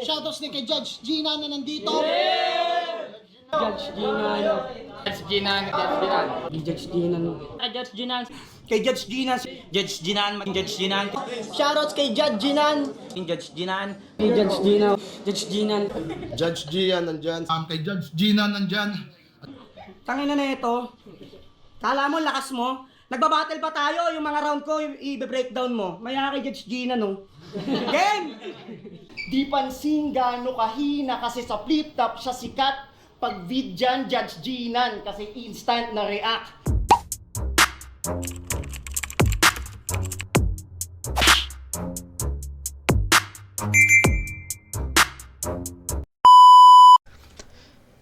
Shoutouts din kay Judge Gina na nandito. Judge Ginan. Judge Ginan, Judge Ginan. Judge Ginan. Judge Ginan. Kay Judge Ginan. Judge Ginan. Judge Ginan. Shoutouts kay Judge Ginan. Judge Ginan. Kay Judge Ginan. Judge Ginan. Judge Gian nandyan. Kay Judge Gina nandyan. Tangina na ito. Kala mo, lakas mo? Nagbabattle pa tayo, yung mga round ko, i-breakdown mo. Maya kay Judge Gina, no? Game! Di pansin gaano kahina kasi sa flip top siya sikat. Pag vid dyan, Judge Ginan kasi instant na react.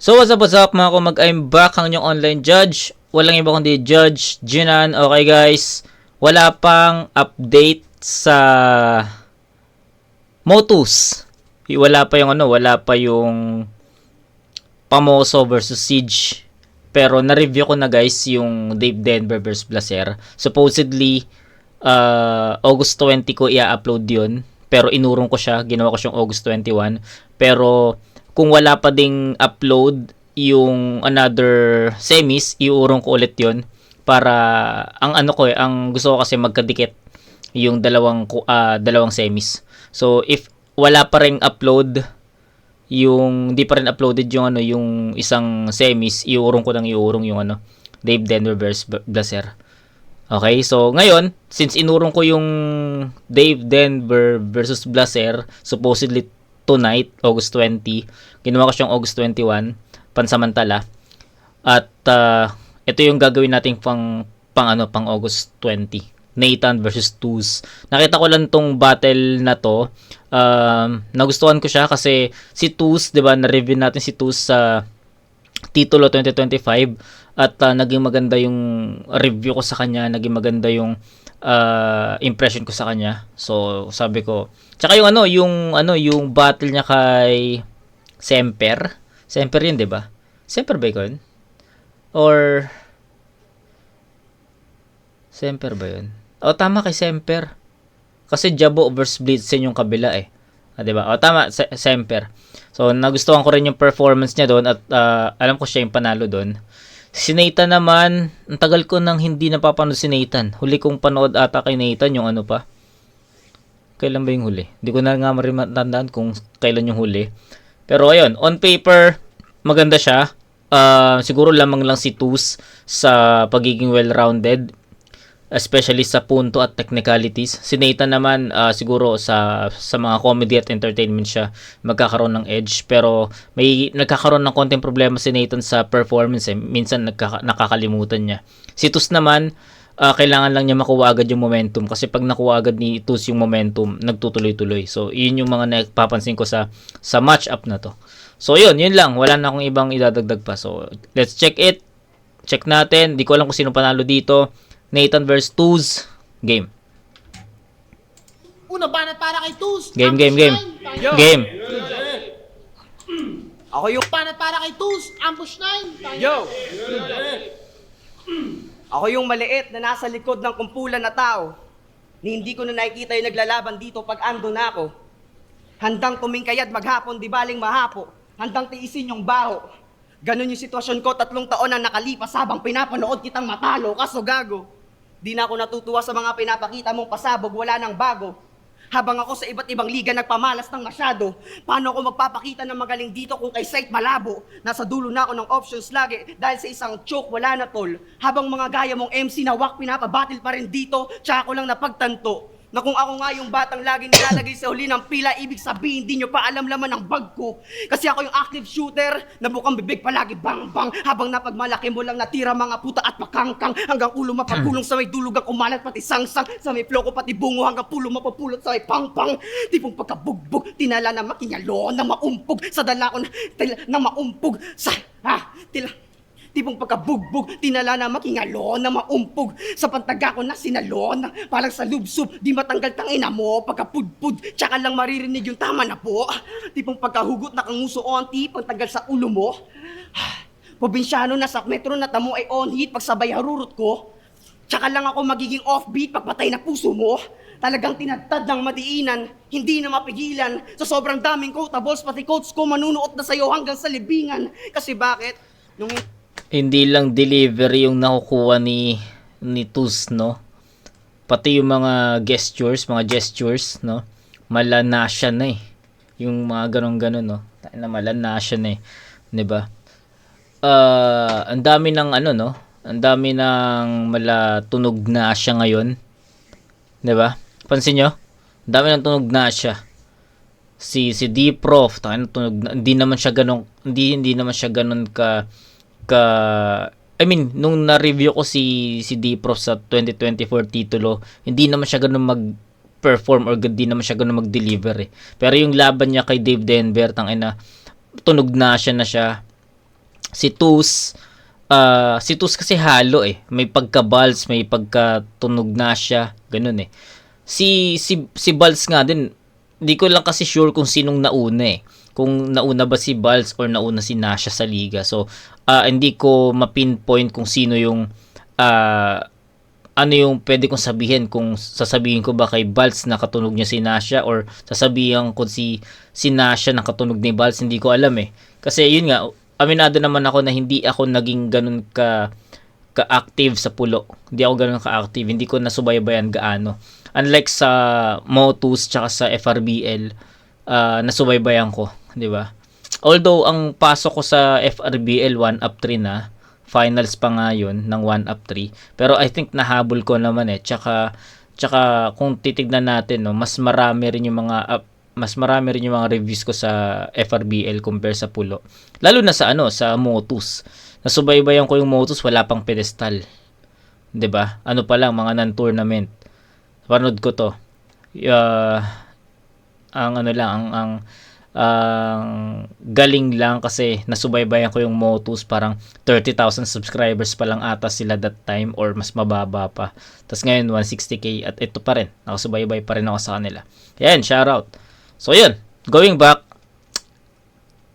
So what's up mga kumag, I'm back ang inyong online judge. Walang iba kundi Judge Ginan. Okay guys, wala pang update sa Motus. Wala pa yung Pamoso versus Siege. Pero na-review ko na guys yung Dave Denver versus Blaser. Supposedly August 20 ko i-upload yun. Pero inurong ko siya, ginawa ko siyang August 21. Pero kung wala pa ding upload yung another semis, iurong ko ulit yon para ang gusto ko kasi magkadikit yung dalawang semis. So if wala pa ring upload di pa rin uploaded yung isang semis, iurong yung Dave Denver versus Blaser. Okay, so ngayon, since inurong ko yung Dave Denver versus Blaser, supposedly tonight, August 20. Ginawa ko siyang August 21, pansamantala. At ito yung gagawin nating pang August 20. Nathan versus Tuz. Nakita ko lang tong battle na to. Nagustuhan ko siya kasi si Tuz, 'di ba? Na-review natin si Tuz sa Titulo 2025 at naging maganda yung review ko sa kanya, naging maganda yung impression ko sa kanya. So sabi ko, tsaka yung battle niya kay Semper yun, 'di ba? Semper ba yun? Or Semper ba yun? O tama, kay Semper. Kasi Jabo versus Blitzen yung kabila eh. 'Di ba? O tama, Semper. So nagustuhan ko rin yung performance niya doon at alam ko siya yung panalo doon. Si Nathan naman, ang tagal ko nang hindi napapanood si Nathan. Huli kong panood ata kay Nathan yung pa. Kailan ba yung huli? Hindi ko na nga matandaan kung kailan yung huli. Pero ayun, on paper, maganda siya. Siguro lamang lang si Tuz sa pagiging well-rounded. Especially sa punto at technicalities. Si Nathan naman, siguro sa mga comedy at entertainment siya magkakaroon ng edge. Pero may nagkakaroon ng konting problema si Nathan sa performance. Minsan nakakalimutan niya. Si Tuz naman, kailangan lang niya makuha agad yung momentum. Kasi pag nakuha agad ni Tuz yung momentum, nagtutuloy-tuloy. So, yun yung mga napapansin ko sa match-up na to. So, yun lang. Wala na akong ibang idadagdag pa. So, let's check it. Check natin. Di ko alam kung sino panalo dito. Nathan versus Tuz. Game. Una banat para kay Tuz. Game. Yo. Game. Ako yung Banat para kay Tuz. Ambush 9. Yo! Ako yung maliit na nasa likod ng kumpulan na tao. Ni hindi ko na nakikita yung naglalaban dito pag ando na ako. Handang tumingkayad maghapon, di baling mahapo. Handang tiisin yung baho. Ganon yung sitwasyon ko, 3 taon na nakalipas habang pinapanood kitang matalo, kaso gago. Di na ako natutuwa sa mga pinapakita mong pasabog, wala nang bago. Habang ako sa iba't ibang liga nagpamalas ng masyado, paano ako magpapakita ng magaling dito kung kay site malabo? Nasa dulo na ako ng options lagi dahil sa isang choke wala na tol. Habang mga gaya mong MC na wak pinapabattle pa rin dito, tsaka ko lang napagtanto na kung ako nga yung batang laging nilalagay sa huli ng pila, ibig sabihin di nyo pa alam laman ng bag ko. Kasi ako yung active shooter na bukang bibig palagi bang bang, habang napagmalaki mo lang natira mga puta at pakangkang, hanggang ulo mapagulong sa may dulugang kumalat pati sangsang, sa may flow ko pati bungo hanggang pulo mapapulot sa may pangpang. Tipong pagkabugbog, tinala na makinyalo na maumpog, sa dala ko na maumpog, tipong pagkabugbog, tinala na makingalo na maumpog, sa pantaga ko na sinalon, parang sa lubsob, di matanggal tangina mo, pagkapudpud, tsaka lang maririnig yung tama na po. Tipong pagkahugot na kanguso onti, pagtagal sa ulo mo. Probinsyano na sa metro na tamo ay on hit, pagsabay harurot ko. Tsaka lang ako magiging offbeat, pagpatay na puso mo. Talagang tinadtad ng madiinan, hindi na mapigilan. Sa sobrang daming quotables, pati quotes ko manunuot na sa'yo hanggang sa libingan. Kasi bakit? Nung Hindi lang delivery yung nakukuha ni Tuz, no? Pati yung mga gestures, no? Malanasya na eh. Yung mga ganon-ganon, no? Tayo na malanasya na eh. 'Di ba? Ang dami ng ano, no? Ang dami ng tunog na siya ngayon. 'Di ba? Pansin nyo? Ang dami ng tunog na siya. Si D-Prof, tayo na tunog na, hindi naman siya ganun ka I mean, nung na-review ko si D-Prof sa 2024 titulo, hindi naman siya ganun mag-perform or hindi naman siya ganun mag-deliver eh. Pero yung laban niya kay Dave Denver, tunog na siya. Si Tuz kasi halo eh. May pagka-balls, may pagka-tunog na siya, ganun eh. Si Balls nga din, hindi ko lang kasi sure kung sinong nauna eh. Kung nauna ba si Balls or nauna si Nasha sa liga. So, hindi ko ma-pinpoint kung sino yung ano yung pwede kong sabihin, kung sasabihin ko ba kay Balls na katunog niya si Nasha or sasabihin ko si Nasha na katunog ni Balls, hindi ko alam eh. Kasi yun nga, aminado naman ako na hindi ako naging ganun ka-active sa pulo. Hindi ako ganun ka-active, hindi ko nasubaybayan gaano. Unlike sa Motus tsaka sa FRBL, nasubaybayan ko, 'di ba? Although ang pasok ko sa FRBL 1 up 3 na, finals pa nga 'yun ng 1 up 3. Pero I think nahabol ko naman eh. Tsaka kung titignan natin, no, mas marami rin yung mga reviews ko sa FRBL compare sa pulo. Lalo na sa sa Motus. Nasubaybayan ko yung Motus, wala pang pedestal. 'Di ba? Ano pa lang, mga non-tournament. Panood ko to. Ang galing lang kasi nasubaybayan ko yung Motus, parang 30,000 subscribers pa lang ata sila that time or mas mababa pa. Tapos ngayon 160k at ito pa rin. Nakasubaybay pa rin ako sa kanila. Yan, shoutout. So yun, going back,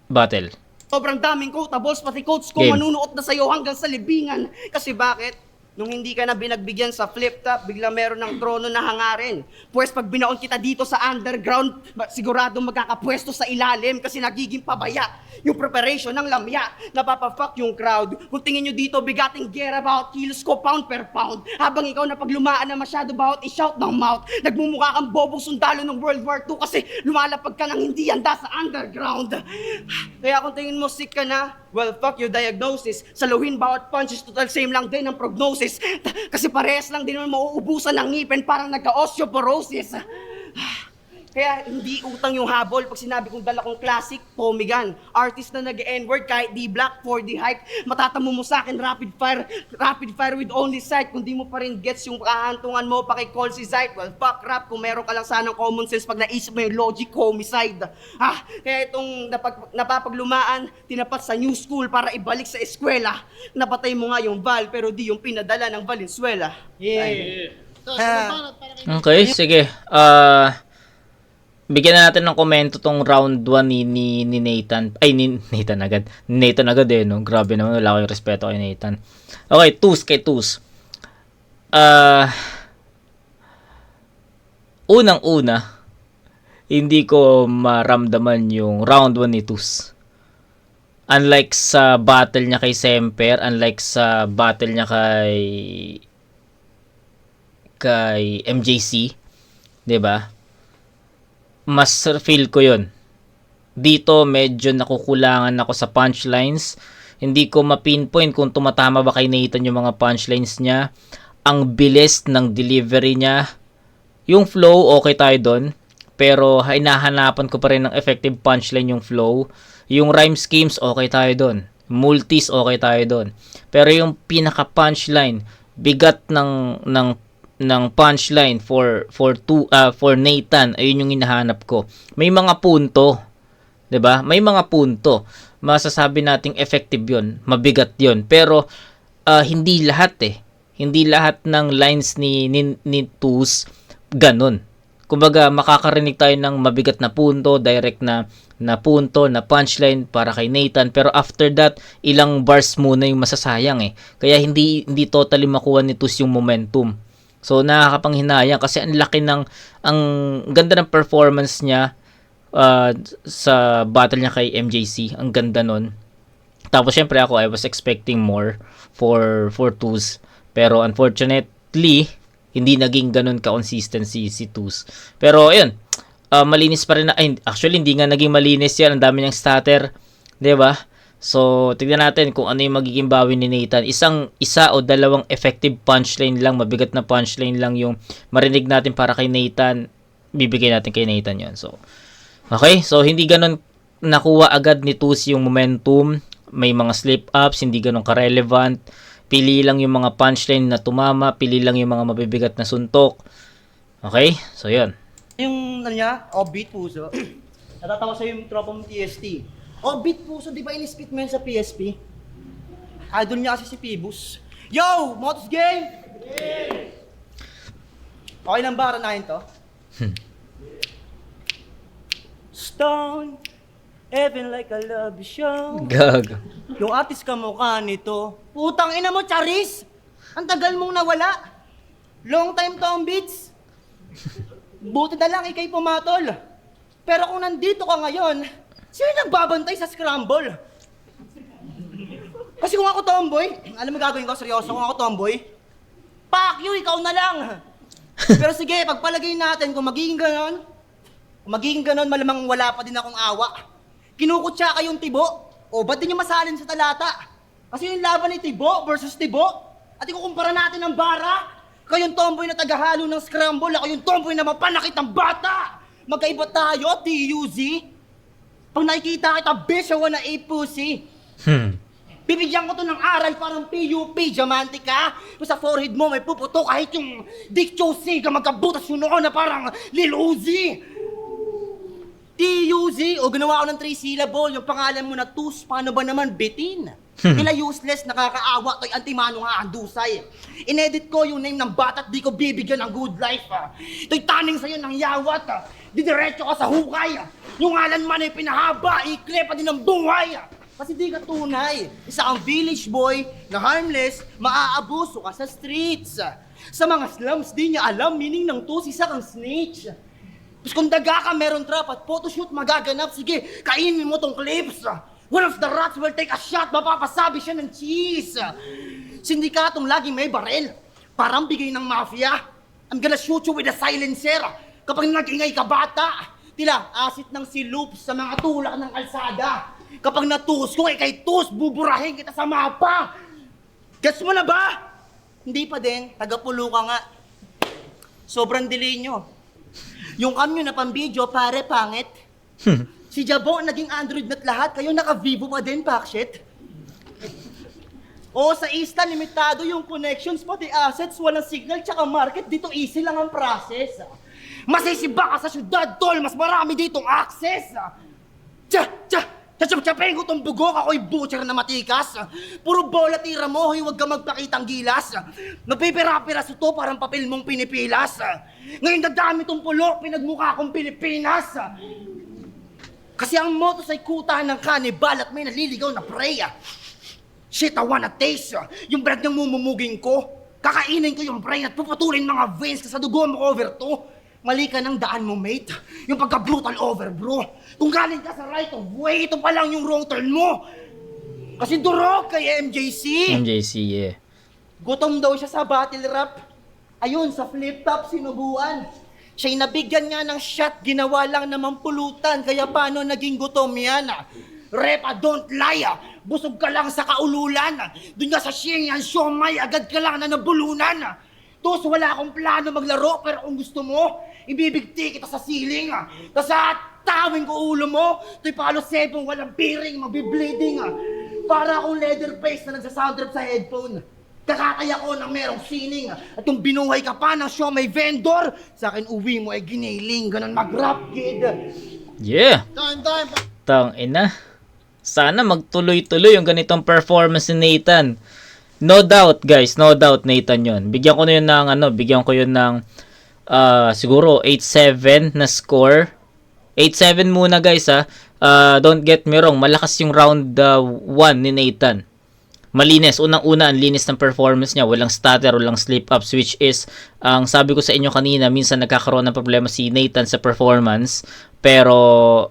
battle. sobrang daming quotables, pati quotes ko Game. manunuot na sa'yo hanggang sa libingan. Kasi bakit? Nung hindi ka na binagbigyan sa flip top, bigla meron ng trono na hangarin. Pwes pag binaon kita dito sa underground, sigurado magkakapwesto sa ilalim kasi nagiging pabaya yung preparation ng lamya. Napapafuck yung crowd. Kung tingin nyo dito, bigating gear about kilos ko pound per pound. Habang ikaw na paglumaan na masyado bawat i-shout ng mouth, nagmumukha kang bobong sundalo ng World War II kasi lumalapag ka ng hindi handa sa underground. Kaya kung tingin mo sick ka na, well, fuck your diagnosis. Saluhin bawat punches, total same lang din ang prognosis. Kasi parehas lang din naman mauubusan ng ngipin, parang nagka-osteoporosis. Kaya hindi utang yung habol pag sinabi kong dala kong classic, Tommy Gun. Artist na nag-N-word kahit D-Black, 4D hype. Matatamo mo sa akin rapid fire with only sight. Kung di mo pa rin gets yung kahantungan mo, pakicall si Zite. Well, fuck rap kung meron ka lang sanang common sense pag naisip mo yung logic, homicide. Kaya itong napapaglumaan, tinapat sa new school para ibalik sa eskwela. Napatay mo nga yung Val, pero di yung pinadala ng Valenzuela. Okay, sige. Bigyan na natin ng komento tong round 1 ni Nathan. Ay, ni Nathan agad. Nathan agad eh, no? Grabe naman, wala ko yung respeto kay Nathan. Okay, kay Tuz. Unang-una, hindi ko maramdaman yung round 1 ni Tuz. Unlike sa battle niya kay Semper, unlike sa battle niya kay MJC, 'di ba? Mas feel ko yun. Dito medyo nakukulangan ako sa punchlines. Hindi ko ma-pinpoint kung tumatama ba kay Nathan yung mga punchlines niya. Ang bilis ng delivery niya. Yung flow, okay tayo doon. Pero hinahanapan ko pa rin ng effective punchline yung flow. Yung rhyme schemes, okay tayo doon. Multis, okay tayo doon. Pero yung pinaka-punchline, bigat ng punchline for Nathan, ayun yung hinahanap ko. May mga punto, 'di ba? May mga punto. Masasabi nating effective 'yon, mabigat 'yon. Pero hindi lahat eh. Hindi lahat ng lines ni Tuz ganun. Kumbaga, makakarinig tayo ng mabigat na punto, direct na punto, na punchline para kay Nathan. Pero after that, ilang bars muna yung masasayang eh. Kaya hindi totally makuha ni Tuz yung momentum. So nakakapanghinayang kasi ang ganda ng performance niya sa battle niya kay MJC. Ang ganda nun. Tapos syempre ako, I was expecting more for Tuz. Pero unfortunately, hindi naging ganun ka-consistent si Tuz. Pero ayun, malinis pa rin actually hindi nga naging malinis yan. Ang dami niyang stutter, 'di ba? So, tignan natin kung ano yung magiging bawi ni Nathan. Isa o dalawang effective punchline lang, mabigat na punchline lang yung marinig natin para kay Nathan. Bibigay natin kay Nathan yon. So, okay. So, hindi ganun nakuha agad ni Tuz yung momentum. May mga slip-ups, hindi ganun ka-relevant. Pili lang yung mga punchline na tumama. Pili lang yung mga mabibigat na suntok. Okay? So, yun. Yung niya, beat puso. Natatawa sa yung tropa mong TST. Beat puso, di ba in-spit mo yan sa PSP? Idol niya kasi si Phoebus. Yo! Motos game! Okay lang ba? Ranahin to? Stone, even like a love show. Gag. Yung artist ka mukha nito. Putang ina mo, Charis! Ang tagal mong nawala. Long time to ang beats. Buti na lang ikay pumatol. Pero kung nandito ka ngayon, sino nagbabantay sa scramble? Kasi kung ako tomboy, alam mo gagawin ko, seryoso, kung ako tomboy, fuck you, ikaw na lang. Pero sige, pagpalagay natin kung magiging ganon, malamang wala pa din akong awa. Kinukutsa kayong Tibo, ba't din yung masalin sa talata? Kasi yung laban ni Tibo versus Tibo, at ikukumpara natin ng bara, kayong tomboy na tagahalo ng scramble, ako yung tomboy na mapanakit ng bata. Magkaiba tayo, TUZ. Pag nakikita kita, bitch, I wanna eat pussy. Bibigyan ko to ng aral parang PUP, diamante ka. Sa forehead mo may puputo kahit yung Dick Josie ka magkabutas yung noo na parang Lil Uzi. TUZ, ginawa ko ng 3 syllable, yung pangalan mo na Tuz, paano ba naman bitin? Kila useless, nakakaawa, to'y antimano nga ang dusay. Inedit ko yung name ng bata at di ko bibigyan ng good life. To'y taning sa'yo ng yawat, didiretso ka sa hukay. Yung ngalan man ay pinahaba, ikle pa din ng buhay. Kasi di ka tunay. Isa kang village boy na harmless, maaabuso ka sa streets. Sa mga slums, di niya alam meaning ng Tuz, isa kang snitch. Tapos kung daga ka, meron trap at photoshoot magaganap, sige, kainin mo tong clips. One of the rats will take a shot, mapapasabi siya ng cheese. Sindikatong laging may barel, parang bigay ng mafia. I'm gonna shoot you with a silencer. Kapag nag-ingay ka bata, tila asit ng silup sa mga tulak ng kalsada. Kapag natus ko, kay Tuz, buburahin kita sa mapa. Gets mo na ba? Hindi pa din, tagapulo ka nga. Sobrang delay nyo. Yung kamyo na pang-video, pare, pangit. Si Jabo, naging Android na't lahat, kayo naka-Vivo pa din, bakshit. Sa Insta, limitado yung connections, pati assets, walang signal, tsaka market, dito easy lang ang process. Masisiba ka sa syudad, tol, mas marami ditong access. Tsapin ko tong bugok, ako'y butcher na matikas. Puro bola tira mo, huwag ka magpakitang gilas. Napipira-pira ito, parang papel mong pinipilas. Ngayon dadami tong pulok, pinagmukha kong Pilipinas. Kasi ang motos ay kutahan ng kanibal at may naliligaw na preya. Shit, I wanna taste yung bread ng mumumuging ko. Kakainin ko yung brain at puputulin mga veins kasi sa dugo mo over to. Mali ka ng daan mo, mate. Yung pagka-brutal over, bro. Kung galing ka sa right of way, ito pa lang yung wrong turn mo. Kasi durog kay MJC. MJC, yeah. Gutom daw siya sa battle rap. Ayun, sa flip-top sinubuan. Siya'y nabigyan nga ng shot, ginawa lang naman pulutan. Kaya paano naging gutom yan? Repa, don't lie. Busog ka lang sa kaululan. Doon nga sa Shinyan, Siomay, agad ka lang na nabulunan. Tuz, wala akong plano maglaro, pero kung gusto mo, ibibigti kita sa ceiling. Tapos tawin ko ulo mo, to'y palo 7, walang bearing, mabibleeding. Para akong leather face na nagsasoundtrap sa headphone. Kakakaya ko ng merong sining. At kung binuhay ka pa ng show may vendor, sa akin uwi mo ay giniling. Ganon mag-rap, kid. Yeah. Time. Tang ina. Sana magtuloy-tuloy yung ganitong performance ni Nathan. No doubt, guys. No doubt, Nathan yun. Bigyan ko yun ng siguro 8-7 na score. 8-7 muna, guys, ha. Don't get me wrong. Malakas yung round 1 ni Nathan. malinis. Unang-una, ang linis ng performance niya. Walang stutter, walang slip-ups, which is, ang sabi ko sa inyo kanina, minsan nagkakaroon ng problema si Nathan sa performance. Pero,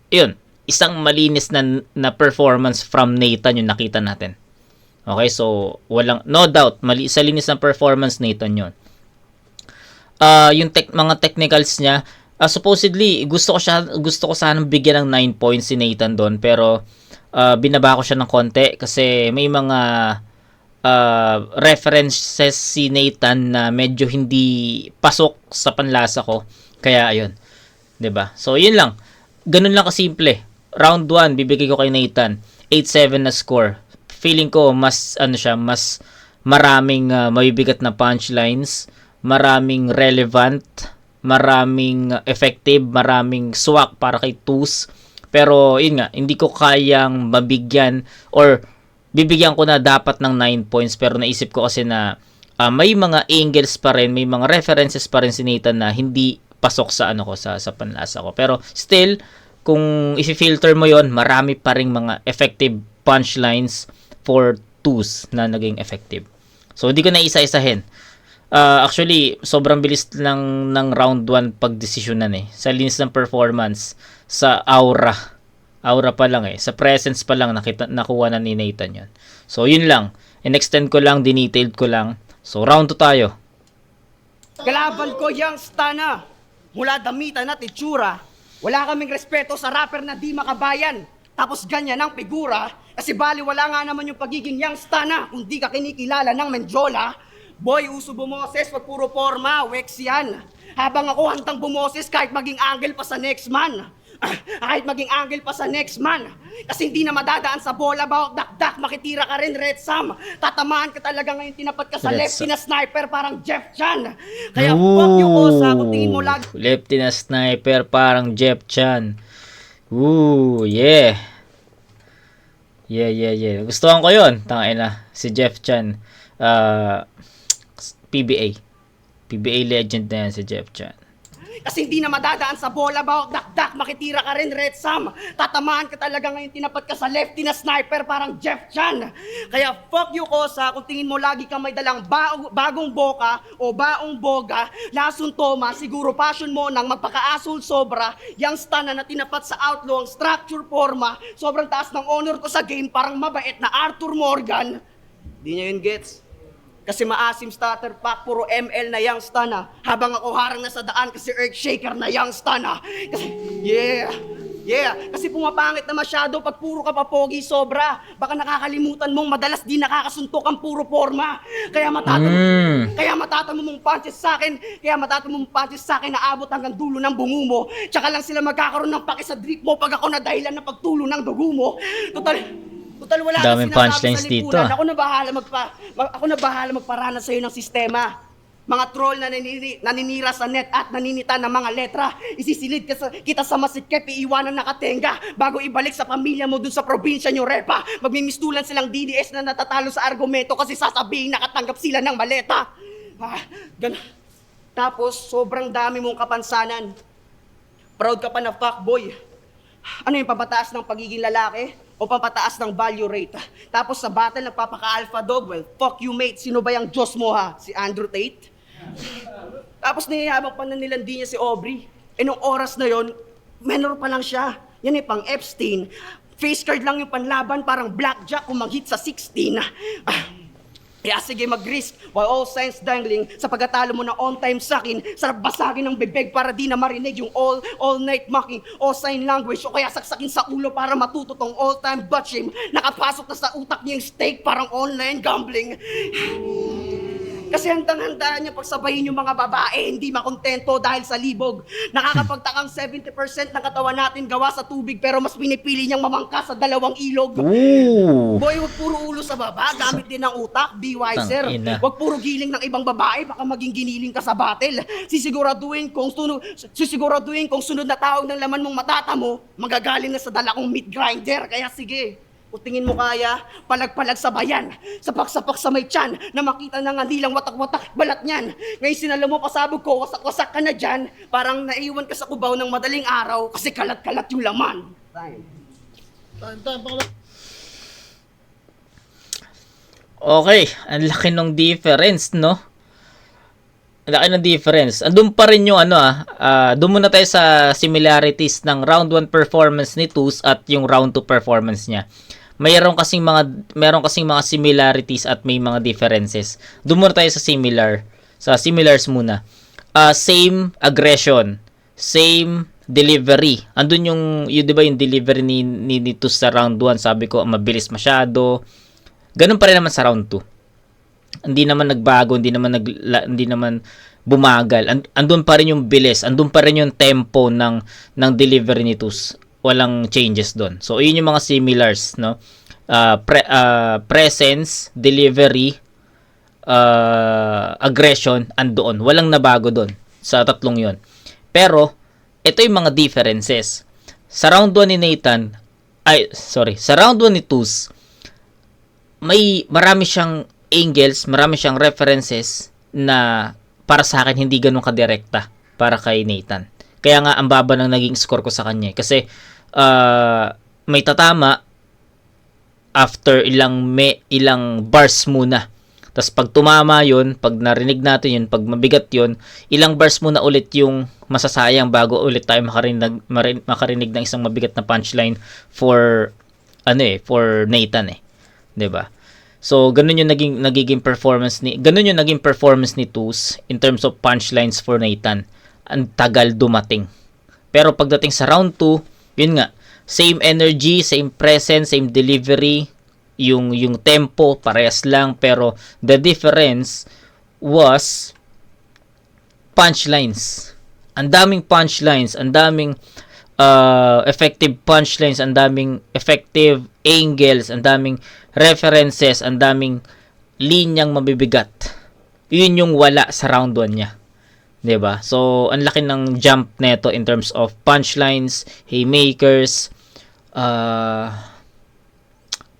yun, isang malinis na performance from Nathan yung nakita natin. Okay, so, no doubt, sa linis ng performance, Nathan yun. Yung mga technicals niya, supposedly, gusto ko sanang bigyan ng 9 points si Nathan doon, pero, binaba ko siya ng konti kasi may mga references si Nathan na medyo hindi pasok sa panlasa ko. Kaya ayun, 'di ba? So yun lang. Ganun lang kasimple. Round 1 bibigay ko kay Nathan 8-7 na score. Feeling ko mas mas maraming mabibigat na punchlines, maraming relevant, maraming effective, maraming swak para kay Tus. Pero, yun nga, hindi ko kayang mabigyan or bibigyan ko na dapat ng 9 points. Pero naisip ko kasi na may mga angles pa rin, may mga references pa rin si Nathan na hindi pasok sa sa panlasa ko. Pero still, kung i-filter mo yon, marami pa ring mga effective punchlines for twos na naging effective. So, hindi ko na isa-isahin. Actually, sobrang bilis lang ng round 1 pagdesisyonan sa linis ng performance, sa aura pa lang sa presence pa lang nakuha na ni Nathan yun. So yun lang, in-extend ko lang, dinetailed ko lang. So round 2 tayo. Kalaban ko yung stana. Mula damitan at itsura. Wala kaming respeto sa rapper na di makabayan. Tapos ganyan ang figura. Kasi bali wala nga naman yung pagiging yung stana kung di ka kinikilala ng Menjola. Boy, uso bumoses pag puro forma, wex yan. Habang ako hantang bumoses kahit maging angle pa sa next man. Kahit maging angle pa sa next man. Kasi hindi na madadaan sa bola, bawak dakdak, makitira ka rin, Red Sam. Tatamaan ka talaga ngayon, tinapat ka sa Red lefty Sam. na sniper, parang Jeff Chan. Kaya fuck you, Kosa, kung tingin mo lagi. Lefty na sniper, parang Jeff Chan. Ooh, yeah. Yeah. Gustuhan ko yun. Tangina, si Jeff Chan. PBA legend na yan si Jeff Chan. Kasi hindi na madadaan sa bola, bawak dakdak, makitira ka rin, Red Sam. Tatamaan ka talaga ngayon, tinapat ka sa lefty na sniper, parang Jeff Chan. Kaya fuck you, Kosa, kung tingin mo lagi kang may dalang bagong boka o baong boga, lason toma, siguro passion mo nang magpaka-asshole sobra, yung stana na tinapat sa outlaw, ang structure forma, sobrang taas ng honor ko sa game, parang mabait na Arthur Morgan. Di niya yun gets. Kasi maasim starter pack, puro ML na young stana. Habang ako harang na sa daan kasi Earthshaker na young stana. Kasi, yeah. Kasi pumapangit na masyado pag puro ka pa pogi sobra. Baka nakakalimutan mong madalas di nakakasuntok ang puro forma. Kaya matatamo mong punches sa akin na abot hanggang dulo ng bungo mo. Tsaka lang sila magkakaroon ng pake sa drip mo pag ako na dahilan ng pagtulo ng dugo mo. Total wala Daming kang sinasabi punchlines sa dito, lipunan. Ako na bahala magparana sa iyo ng sistema. Mga troll na naninira sa net at naninita ng mga letra. Isisilid kita sa masikip, iiwanan nakatenga. Bago ibalik sa pamilya mo dun sa probinsya nyo repa. Magmimistulan silang DDS na natatalo sa argumento kasi sasabihin nakatanggap sila ng maleta. Tapos, sobrang dami mong kapansanan. Proud ka pa na fuckboy. Ano yung papataas ng pagiging lalaki? O papataas ng value rate? Tapos sa battle, nagpapaka-alpha dog. Well, fuck you mate. Sino ba yung Diyos mo ha? Si Andrew Tate? Tapos niyahabang pa na nilandi niya si Aubrey. Nung oras na yon, menor pa lang siya. Yan pang Epstein. Face card lang yung panlaban, parang blackjack kung mag-hit sa 16. Kaya sige mag-risk while all signs dangling sa pagkatalo mo na on time sa akin, sarap basagin ng bibig para di na marinig yung all night mocking, all sign language o kaya saksakin sa ulo para matuto tong all time butt shame. Nakapasok na sa utak niya yung steak parang online gambling. Kasi handang-handa niya pagsabayin yung mga babae, hindi makontento dahil sa libog. Nakakapagtakang 70% ng katawan natin gawa sa tubig pero mas pinipili niyang mamangka sa 2 ilog. Ooh. Boy, wag puro ulo sa baba, gamit din ng utak, be wiser. Tangina. Wag puro giling ng ibang babae, baka maging giniling ka sa battle. Sisiguraduhin kung sunod na tawag ng laman mong matata mo, magagaling na sa dala kong meat grinder. Kaya sige, kung tingin mo kaya, palag-palag sa bayan, sapak-sapak sa may tiyan, na makita na nga nilang watak-watak balat niyan. Ngayon sinalo mo pasabog ko, wasak-wasak ka na dyan, parang naiwan ka sa kubaw ng madaling araw kasi kalat-kalat yung laman. Time, pangalawa. Okay, ang laki ng difference, no? Ang laki ng difference. Andun pa rin yung doon muna tayo sa similarities ng round 1 performance ni Tus at yung round 2 performance niya. Meron kasing mga similarities at may mga differences. Doon muna tayo sa similars muna. Same aggression, same delivery. Andun yung 'di ba yung delivery ni Tus sa round 1, sabi ko mabilis masyado. Ganun pa rin naman sa round 2. Hindi naman nagbago, hindi naman bumagal. Andun pa rin yung bilis, andun pa rin yung tempo ng delivery ni Tus. Walang changes doon. So, yun yung mga similars, no? Presence, delivery, aggression, andoon. Walang nabago doon sa tatlong yon. Pero, ito yung mga differences. Sa round 1 ni sa round 1 ni Tus, marami siyang angles, marami siyang references na para sa akin hindi ganun kadirekta para kay Nathan. Kaya nga ang baba ng naging score ko sa kanya. Kasi may tatama after ilang bars muna. Tapos pag tumama yun, pag narinig natin yun, pag mabigat yun, ilang bars muna ulit yung masasayang bago ulit tayo makarinig ng isang mabigat na punchline for Nathan 'di ba? So ganun yung naging performance ni Tus in terms of punchlines for Nathan. Ang tagal dumating. Pero pagdating sa round 2, yun nga, same energy, same presence, same delivery, yung tempo parehas lang, pero the difference was punchlines. Ang daming punchlines, ang daming effective punchlines, ang daming effective angles, ang daming references, ang daming linyang mabibigat. Yun yung wala sa round 1 niya. 'Di ba? So, ang laki ng jump neto in terms of punchlines, haymakers,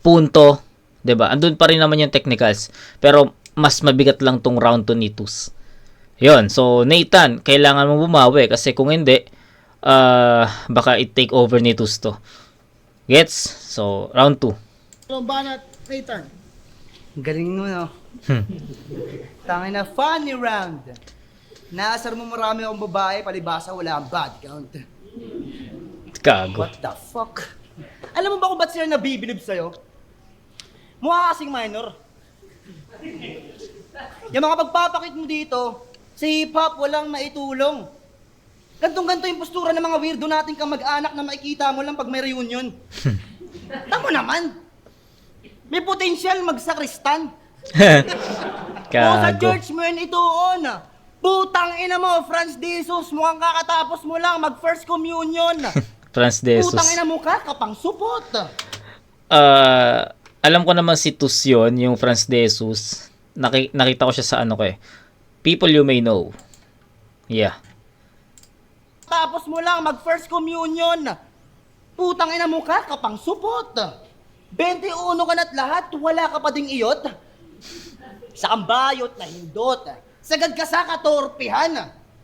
punto, 'di ba? Andun pa rin naman yung technicals, pero mas mabigat lang tong round 2 ni Tus. 'Yon. So, Nathan, kailangan mo bumawi kasi kung hindi, baka i-take over ni Tus to. Gets? So, round 2. Banat, Nathan. Galing mo, no? Tangin na funny round. Naasar mo marami akong babae, palibasa wala ang bad count. Gago. What the fuck? Alam mo ba kung ba't sila nabibilib sa'yo? Mukha kasing minor. Yung mga pagpapakit mo dito, sa hip-hop walang maitulong. Gantong-ganto yung postura ng mga weirdo nating kamag-anak na makikita mo lang pag may reunion. Tamo naman. May potensyal magsakristan. Kung sa Gago. church mo yun ituon. Putang ina mo, Franz Jesus, mukhang kakatapos mo lang mag first communion. Franz de Jesus. Putang ina mo ka, kapang supot. Alam ko naman si Tus yun, yung Franz de Jesus. Nakita ko siya sa People You May Know. Yeah. Tapos mo lang mag first communion. Putang ina mo ka, kapang supot. 21 ka na't lahat, wala ka pa ding iyot. Sa kambayot na hindot. Sagad ka sa katorpihan.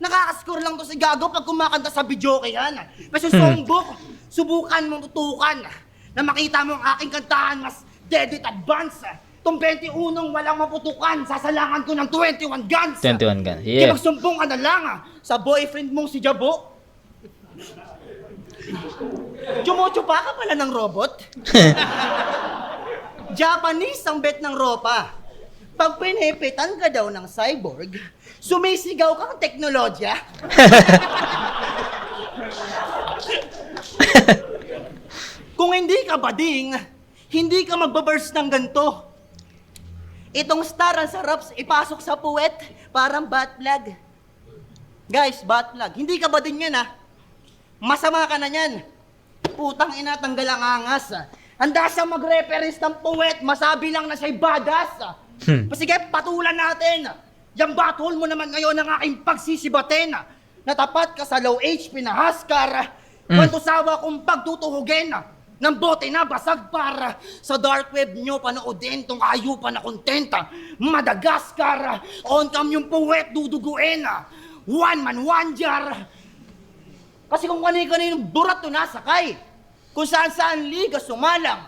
Nakakascore lang to si Gago pag kumakanta sa videokehan. Kasi songbok, subukan mong tutukan. Na makita mo ang aking kantahan, mas dead advance. Tong 21 walang maputukan, sasalangan ko ng 21 guns. 21 guns, Kaya yeah. magsumbong ka na lang sa boyfriend mong si Jabo. Chumocho pa ka pala ng robot? Japanese ang bet ng ropa. Pag pinipitan ka daw ng cyborg, sumisigaw kang teknolodya. Kung hindi ka bading, hindi ka magbaburst ng ganito. Itong star ang sarap ipasok sa puwet, parang bat plug. Guys, bat plug. Hindi ka bading yan Masama ka na yan. Putang ina, tanggal ang angas. Handa siyang mag-reference ng puwet, masabi lang na siya'y badass. Sige, patulan natin. Yang bathole mo naman ngayon ang aking pagsisibatin. Natapat ka sa low HP na Huskar. Kwanto sawa kong pagtutuhugin ng bote na basag para sa dark web nyo panoodin tong ayupan na content. Madagascar, on cam yung puwet duduguin. One man, one jar. Kasi kung kanina-kanina burat to nasakay. Kung saan-saan liga sumalang.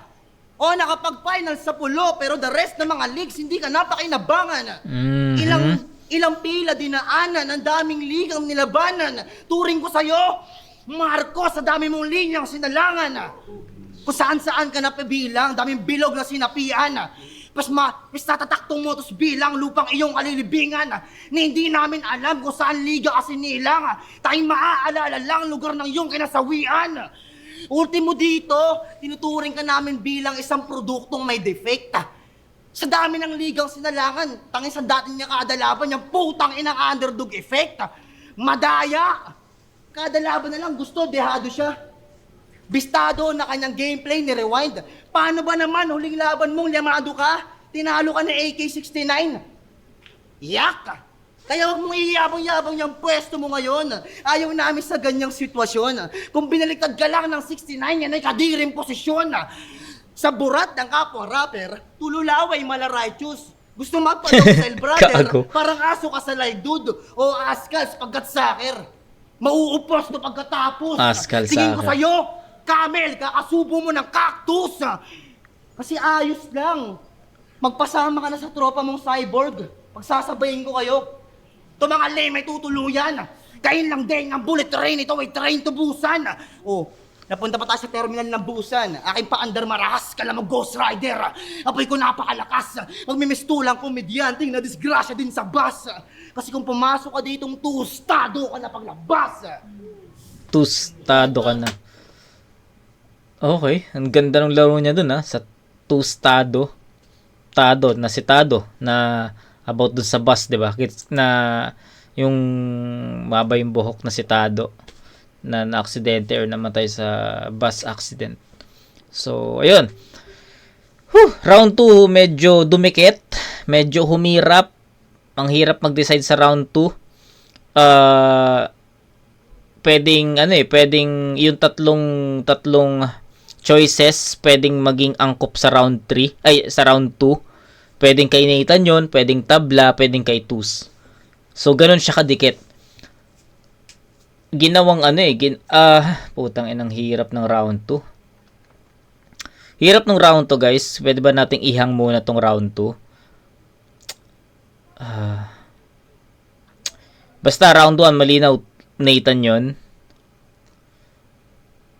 O nakapag-final sa pulo, pero the rest ng mga leagues hindi ka napakinabangan. Mhm. Ilang pila dinaanan, ang daming ligang nilabanan. Turing ko sa'yo, Marcos, sa dami mong linyang sinalangan. Kung saan-saan ka napabilang, daming bilog na sinapian. Mas natataktong mo tos bilang lupang iyong kalilibingan na hindi namin alam kung saan liga kasi nilang. Tayong maaalala lang lugar ng iyong kinasawian. Ultimo dito, tinuturing ka namin bilang isang produktong may defect. Sa dami ng ligang sinalangan, tangin sa dati niya kada laban, yung putang inang underdog effect. Madaya! Kada laban na lang gusto, dehado siya. Bistado na kanyang gameplay ni Rewind. Paano ba naman huling laban mong liyamado ka? Tinalo ka ng AK-69. Yak! Kaya huwag mong iyabang-yabang yung pwesto mo ngayon. Ayaw namin sa ganyang sitwasyon. Kung binaliktad ka lang ng 69, yan ay kadiring posisyon. Sa burat ng kapwa rapper, tululaway malaraychus. Gusto magpa-double brother, Kago. parang aso ka sa dude o askals pagkat saker. Mauupos na pagkatapos. Askal Tingin ko saker. sa'yo, camel, kakasubo mo ng cactus. Kasi ayos lang. Magpasama ka na sa tropa mong cyborg. Pagsasabayin ko kayo. Ito mga lame ay tutuluyan. Kain lang din ang bullet train. Ito ay train to Busan. Oh, napunta pa tayo sa terminal ng Busan. Aking paandar marahas ka lang mag-Ghost Rider. Apoy ko napakalakas. Magmimistulang komedyanteng na disgrasya din sa bus. Kasi kung pumasok ka ditong tustado ka na paglabas. Tustado ka na. Okay, ang ganda ng laro niya dun sa tustado. Tado, na si Tado, na about dun sa bus, di ba? Na yung maba yung buhok na si Tado na na-aksidente or namatay sa bus accident. So, ayun. Round 2, medyo dumikit, medyo humirap. Ang hirap mag-decide sa round 2. Pwedeng yung tatlong choices pwedeng maging angkop sa round 3, ay sa round 2. Pwedeng kay Nathan yon, pwedeng tabla, pwedeng kay Tus. So ganun siya kadikit. Ginawang putang inang hirap ng round 2. Hirap ng round 2, guys. Pwede ba nating ihang muna tong round 2? Basta round 1 malinaw Nathan yon.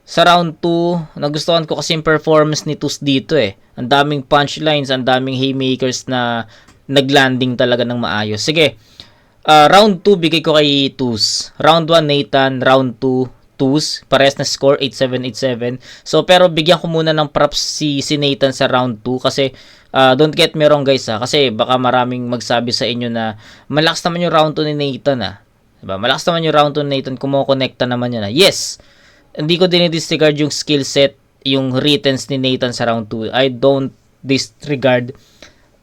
Sa round 2, nagustuhan ko kasi yung performance ni Tus dito Ang daming punchlines, ang daming haymakers na naglanding talaga ng maayos. Sige, round 2 bigay ko kay Tus. Round 1 Nathan, round 2 Tus. Parehas na score, 8-7, 8-7. So, pero bigyan ko muna ng props si Nathan sa round 2 kasi don't get me wrong guys kasi baka maraming magsabi sa inyo na malakas naman yung round 2 ni Nathan Diba? Malakas naman yung round 2 ni Nathan, kumokonekta naman yan Yes! Hindi ko dinidisregard yung skill set, yung writtens ni Nathan sa round 2. I don't disregard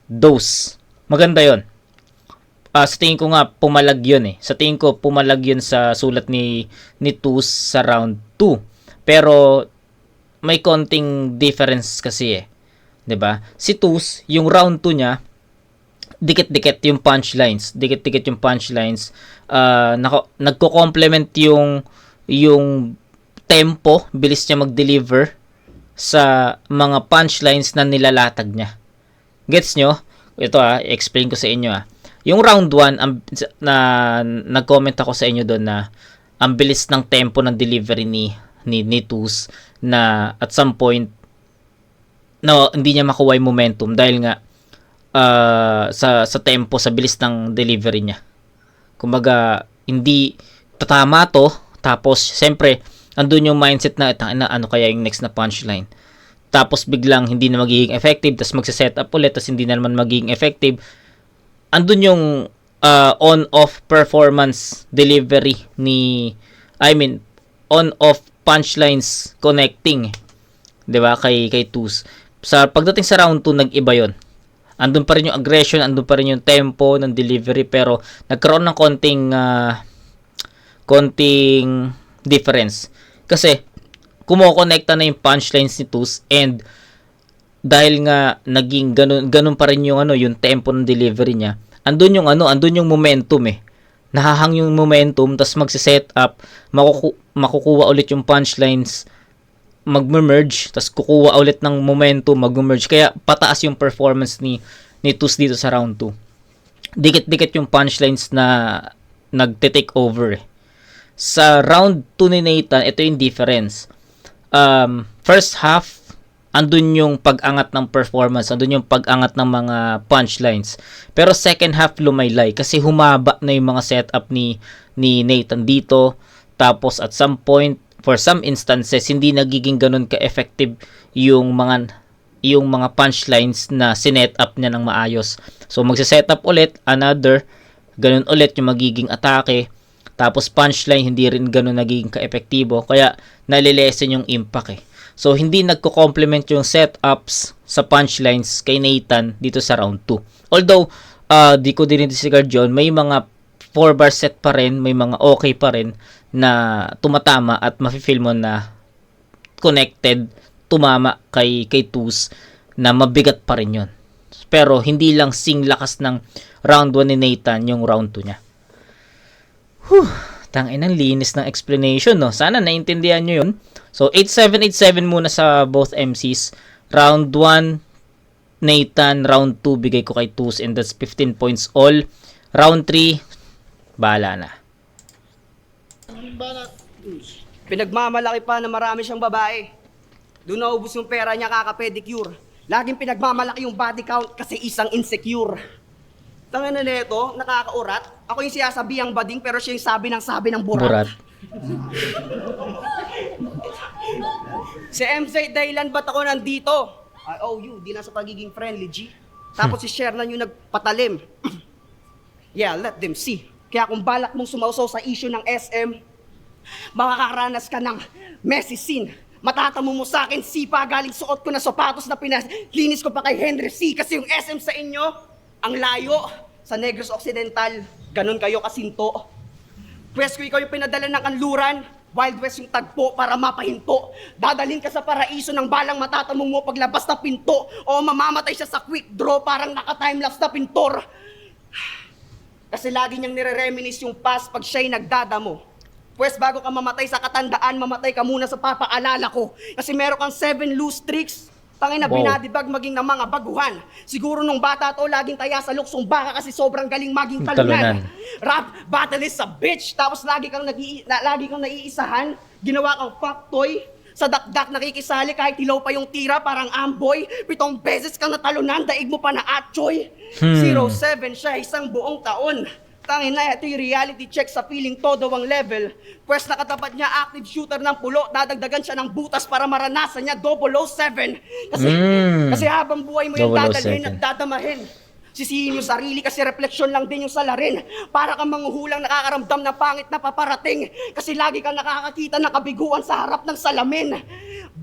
those. Maganda yon. Sa tingin ko nga, pumalag yun Sa tingin ko, pumalag yun sa sulat ni Tus sa round 2. Pero, may konting difference kasi 'di ba? Si Tus, yung round 2 niya, dikit-dikit yung punchlines. Dikit-dikit yung punchlines. Nagko-complement yung tempo, bilis niya mag-deliver sa mga punchlines na nilalatag niya. Gets nyo? Ito explain ko sa inyo Yung round 1, nag-comment ako sa inyo doon na ang bilis ng tempo ng delivery ni Tus na at some point hindi niya makuha yung momentum dahil nga sa tempo, sa bilis ng delivery niya. Kumbaga, hindi tatama to, tapos siyempre andun yung mindset na ano kaya yung next na punchline. Tapos biglang hindi na magiging effective, tapos magse-set up ulit, tapos hindi na naman magiging effective. Andun yung on-off performance delivery on-off punchlines connecting. 'Di ba? Kay Tus. Sa pagdating sa round 2 nag-iba 'yon. Andun pa rin yung aggression, andun pa rin yung tempo ng delivery pero nagkaroon ng konting difference. Kasi kumokonekta na yung punchlines ni Tus and dahil nga naging ganun pa rin yung yung tempo ng delivery niya. Andun yung momentum Nahahang yung momentum, tas magse-set up, makukuha ulit yung punchlines mag-merge, tapos kukuha ulit ng momentum, mag-merge. Kaya pataas yung performance ni Tus dito sa round 2. Dikit-dikit yung punchlines na nagte-take over eh. Sa round 2 ni Nathan, ito yung difference. First half, andun yung pag-angat ng performance, andun yung pag-angat ng mga punchlines. Pero second half lumaylay kasi humaba na yung mga setup ni Nathan dito. Tapos at some point, for some instances, hindi nagiging ganun ka-effective yung mga punchlines na sinet up niya ng maayos. So magse-set up ulit, ganun ulit yung magiging atake. Tapos punchline, hindi rin ganun nagiging ka-epektibo. Kaya nalilesen yung impact eh. So hindi nagko-complement yung setups sa punchlines kay Nathan dito sa round 2. Although, di ko din disregard yun, may mga 4-bar set pa rin, may mga okay pa rin na tumatama at mafe-feel mo na connected, tumama kay Tus na mabigat pa rin yun. Pero hindi lang sing lakas ng round 1 ni Nathan yung round 2 niya. Tanginang linis ng explanation, no? Sana naintindihan nyo yun. So 8787 muna sa both MCs. Round 1 Nathan, round 2 bigay ko kay Tus, and that's 15 points all. Round 3 bahala na. Pinagmamalaki pa na marami siyang babae. Doon naubos yung pera niya kaka-pedicure. Laging pinagmamalaki yung body count kasi isang insecure. Tanga na neto, nakakaurat. Ako yung sinasabihang bading pero siya yung sabi ng burat. Si MZ, dahilan ba't ako nandito? I owe you, di na sa pagiging friendly, G. Tapos si Shernan yung nagpatalim. Yeah, let them see. Kaya kung balak mong sumausaw sa issue ng SM, makakaranas ka ng messy scene. Matatamo mo sa akin, sipa, galing suot ko na sapatos na linis ko pa kay Henry C. Kasi yung SM sa inyo, ang layo. Sa Negros Occidental, ganun kayo kasinto. Pwes ko ikaw yung pinadala ng kanluran, Wild West yung tagpo para mapahinto. Dadalhin ka sa paraiso ng balang matatamong mo paglabas na pinto. O mamamatay siya sa quick draw parang naka-timelapse na pintor. Kasi lagi niyang nire-reminis yung past pag siya'y nagdadamo. Pwes bago ka mamatay sa katandaan, mamatay ka muna sa papaalala ko. Kasi meron kang 7 loose tricks. Tangin na binadibag maging ng mga baguhan. Siguro nung bata to, laging taya sa luksong baka kasi sobrang galing maging talunan. Rap battle is a bitch. Tapos lagi kang naiisahan. Ginawa kang fucktoy. Sa dakdak nakikisali kahit hilaw pa yung tira parang amboy. 7 beses kang natalunan, daig mo pa na atchoy. 07 siya, isang buong taon. Tangin na, ito yung reality check sa feeling todo ang level. Pwes nakatapat niya, active shooter ng pulo, dadagdagan siya ng butas para maranasan niya 007. Kasi habang buhay mo yung dadalhin at dadamahin. Sisihin yung sarili kasi refleksyon lang din yung salarin. Para kang manghuhulang nakakaramdam na pangit na paparating. Kasi lagi kang nakakakita ng kabiguan sa harap ng salamin.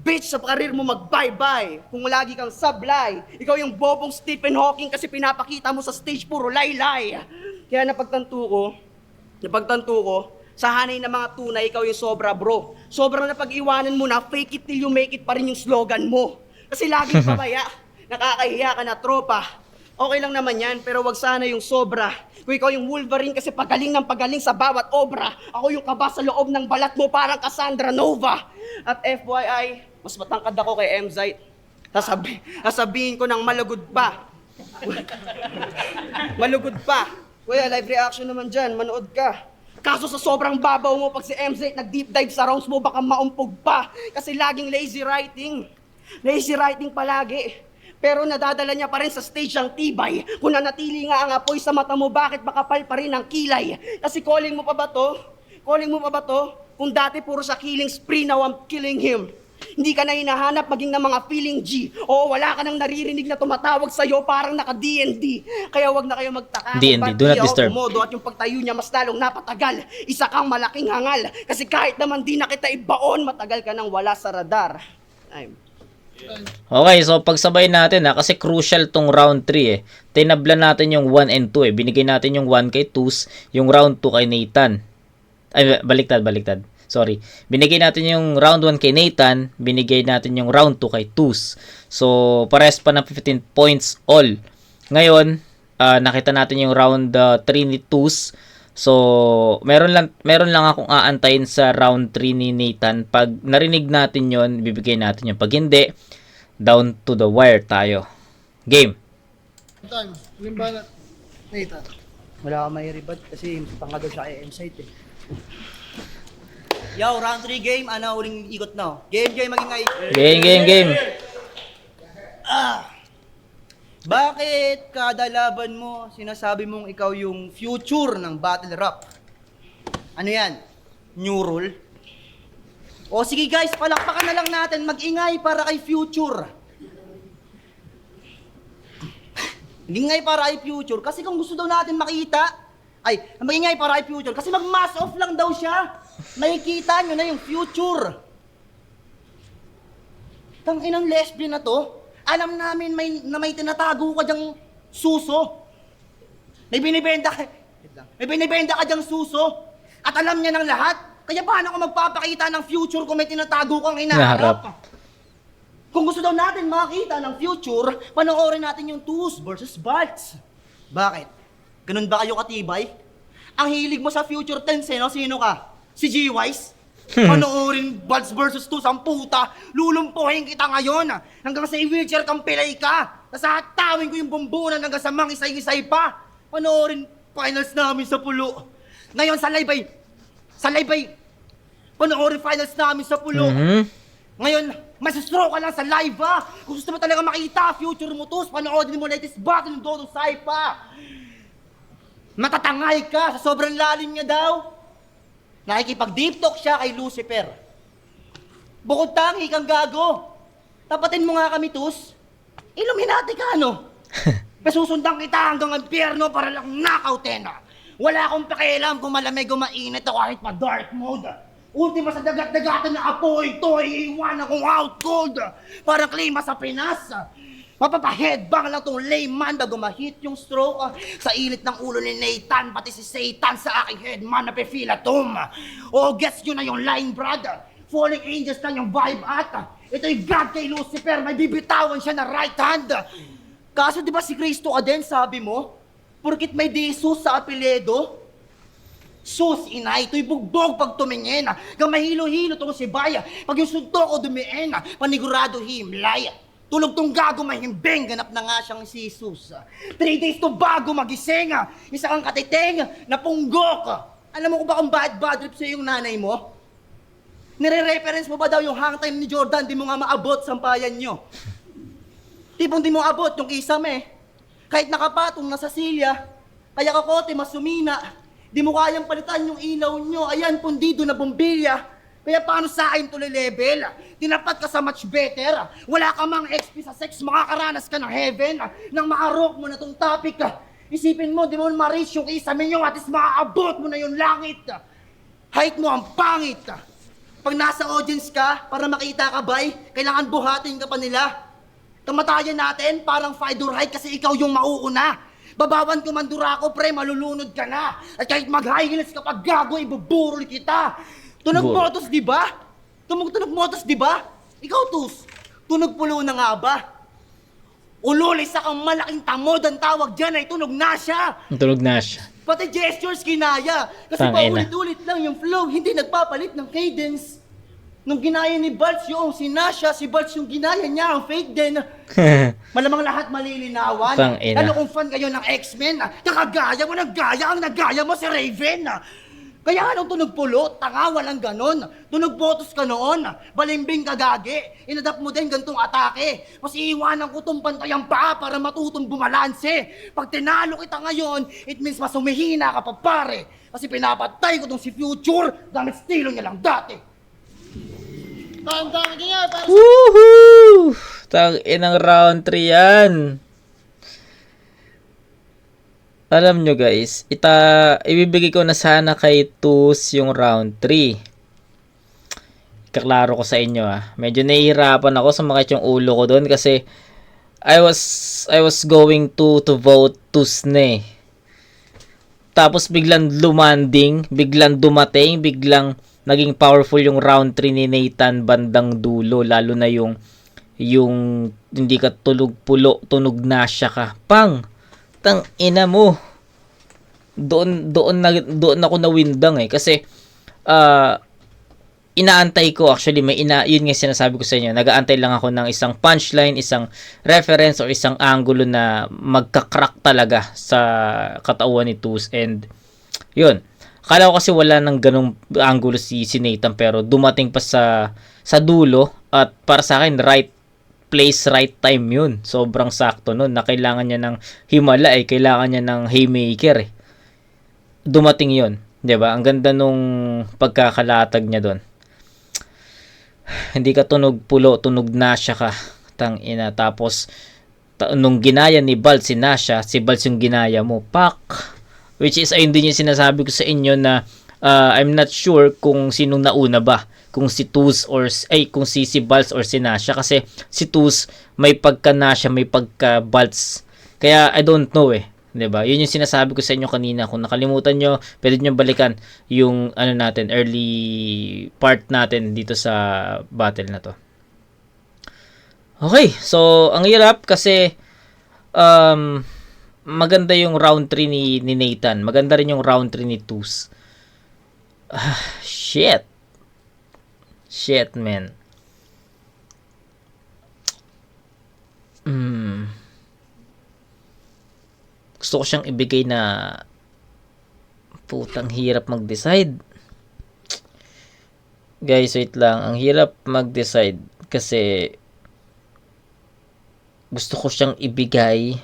Bitch, sa karir mo mag-bye-bye. Kung lagi kang sablay. Ikaw yung bobong Stephen Hawking kasi pinapakita mo sa stage puro laylay. Kaya napagtanto ko, sa hanay ng mga tunay, ikaw yung sobra bro. Sobrang napag-iwanan mo na fake it till you make it pa rin yung slogan mo. Kasi laging pabaya, nakakahiya ka na tropa. Okay lang naman yan, pero wag sana yung sobra. Kung ikaw yung Wolverine kasi pagaling ng pagaling sa bawat obra. Ako yung kaba sa loob ng balat mo parang Cassandra Nova. At FYI, mas matangkad ako kay MZ. Sasabihin ko ng malugod pa. Malugod pa. Kuya, live reaction naman dyan, manood ka. Kaso sa sobrang babaw mo pag si MZ nag-deep dive sa rounds mo, baka maumpog pa. Kasi laging lazy writing. Lazy writing palagi. Pero nadadala niya pa rin sa stage ang tibay. Kung nanatili nga ang apoy sa mata mo, bakit makapal pa rin ang kilay? Kasi calling mo pa ba to? Kung dati puro sa killing spree, now I'm killing him. Hindi ka na hinahanap maging ng mga feeling G. O wala ka nang naririnig na tumatawag sa'yo parang naka-DND. Kaya wag na kayo magtaka. DND, do not disturb. At yung pagtayo niya mas lalong napatagal. Isa kang malaking hangal. Kasi kahit naman di na kita ibaon, matagal ka nang wala sa radar. Okay, so pagsabay natin kasi crucial tong round 3 eh. Tinablan natin yung 1 and 2 eh. Binigay natin yung 1 kay Tus, yung round 2 kay Nathan. Ay, baliktad. Sorry. Binigay natin yung round 1 kay Nathan, binigay natin yung round 2 kay Tus. So, pares pa ng 15 points all. Ngayon, nakita natin yung round 3 ni Tus. So, meron lang akong aantayin sa round 3 ni Nathan. Pag narinig natin yon, bibigay natin yun. Pag hindi, down to the wire tayo. Game. Time. Limba na. Nathan. Wala ka may ribad kasi tanga daw siya kay M-site eh. Yo, round 3 game. Ano, uling ikot na. Game, magingay. Game. Bakit kada laban mo, sinasabi mong ikaw yung future ng battle rap? Ano yan? New rule? O sige guys, palakpakan na lang natin, mag-ingay para kay future. Mag-ingay para kay future, kasi kung gusto daw natin makita, mag-ingay para kay future, kasi mag-mass off lang daw siya. Makikita nyo na yung future. Tanginang lesbian na to. Alam namin may tinatago ka dyang suso. May binibenta ka dyang suso. At alam niya ng lahat. Kaya paano ko magpapakita ng future kung may tinatago kang hinaharap? Kung gusto daw natin makita ng future, panoorin natin yung Tus versus Balts. Bakit? Ganun ba kayo katibay? Ang hilig mo sa future tense, no? Sino ka? Si G-Wise? Panoorin Balts versus Tus, ang puta. Lulumpuhin kita ngayon. Hanggang sa i-wheelchair kang pilay ka. Tapos hatawin ko yung bumbunan hanggang sa mangisay-isay pa. Panoorin finals namin sa pulo. Ngayon sa live ay panoorin finals namin sa pulo. Ngayon, masastroke ka lang sa live ha. Kung gusto mo talaga makita future mo Tus, panoorin mo latest battle ng Dodo Saipa. Matatangay ka sa sobrang lalim niya daw. Nakikipag-deep talk siya kay Lucifer. Bukod tangi kang gago. Tapatin mo nga kami, Tus. Illuminati ka, no? Pasusundan kita hanggang impyerno para lang knockoutin. Wala akong pakialam kung malamig o mainit o kahit pa dark mode. Ultima sa dagat-dagatan na apoy, to iiwan akong out cold. Para klima sa Pinas. Mapapa-headbang lang tong layman bago ma-hit yung stroke sa ilit ng ulo ni Nathan, pati si Satan sa aking headman na pefilatum. O gets nyo na yung line, brother. Falling angels lang yung vibe at ito'y God kay Lucifer, may bibitawan siya na right hand. Kaso di ba si Cristo ka din, sabi mo? Porkit may Jesus sa apelyido? Sus, ina, ito'y bugbog pag tumingin. Gamahilo-hilo tong si Baya. Pag yung suntok o dumiin, panigurado himlay. Tulog tong gago mahimbing, ganap na nga siyang si Jesus. 3 days to bago magising, isa kang katiting, napunggok. Alam mo ko ba kung bakit bad trip sa'yo yung nanay mo? Nire-reference mo ba daw yung hang time ni Jordan, di mo nga maabot sampayan nyo? Tipong di mo abot yung kisame. Kahit nakapatong nasa silya, kaya kakote masumina, di mo kayang palitan yung ilaw nyo, ayan pundido na bombilya. Kaya paano sa akin tuloy level? Tinapat ka sa much better. Wala ka mang XP sa sex, makakaranas ka ng heaven. Nang maarok mo na tong topic, isipin mo, di mo ma-reach yung kisame nyo, at least makaabot mo na yung langit. Height mo ang pangit. Pag nasa audience ka, para makita ka bay, kailangan buhatin ka pa nila. Kamatayan natin, parang fight or hide kasi ikaw yung mauuna. Babawan ko mandura ko, pre, malulunod ka na. At kahit mag-high heels ka pag gago, ibuburol kita. Tunog motos, di ba? Tunog motos, di ba? Ikaw, Tus, tunog pulo na nga ba? Ululis sa kang malaking tamod, ang tawag dyan ay tunog na siya. Tulog na siya. Pati gestures kinaya. Kasi paulit-ulit lang yung flow, hindi nagpapalit ng cadence. Nung ginaya ni Balch yung si Nasha, si Balch yung ginaya niya, ang fake din. Malamang lahat malilinawan. Lalo kung fan kayo ng X-Men, kakagaya mo ng gaya, ang nagaya mo si Raven. Kaya anong tunog pulo? Tanga, walang ganon. Tunog botos ka noon. Balimbing ka gagi. Inadapt mo din gantong atake. Mas iiwanan ko tong pantayang paa para matutong bumalanse. Pag tinalo kita ngayon, it means mas humihina ka pa pare. Kasi pinapatay ko tong si Future gamit estilo niya lang dati. Tama nga para sa... Woohoo! Tang-inang round 3 yan. Alam nyo guys, ibibigay ko na sana kay Tus yung round 3. Kaklaro ko sa inyo Medyo nahihirapan ako sa makit yung ulo ko doon kasi I was going to vote Tus na Tapos biglang lumanding, biglang dumating, biglang naging powerful yung round 3 ni Nathan bandang dulo. Lalo na yung hindi ka tulog pulo, tunog na siya ka. Pang! Tang ina mo. doon ako nawindang eh kasi inaantay ko actually yun nga sinasabi ko sa inyo, nag-aantay lang ako ng isang punchline, isang reference or isang angulo na magka-crack talaga sa katawan ni Tus, and yun, akala ko kasi wala nang ganong angulo si Nathan, pero dumating pa sa dulo, at para sa akin right place, right time yun. Sobrang sakto nun na kailangan niya ng himala kailangan niya ng haymaker dumating yun, 'di ba? Ang ganda nung pagkakalatag niya doon. Hindi ka tunog pulo, tunog Nasha ka. Tang ina. Tapos nung ginaya ni Bal si Nasha, si Bal yung ginaya mo. Pak. Which is ayun din yung sinasabi ko sa inyo na I'm not sure kung sinong nauna ba. Kung si Tus or kung si Bals or si Nasha, kasi si Tus may pagka Nasha, may pagka Bals. Kaya I don't know 'di ba? Yun yung sinasabi ko sa inyo kanina. Kung nakalimutan nyo, pwede nyo balikan yung natin, early part natin dito sa battle na to. Okay, so ang hirap kasi maganda yung round 3 ni Nathan. Maganda rin yung round 3 ni Tus. Shit, man. Gusto ko siyang ibigay na putang hirap mag-decide. Guys, wait lang. Ang hirap mag-decide kasi gusto ko siyang ibigay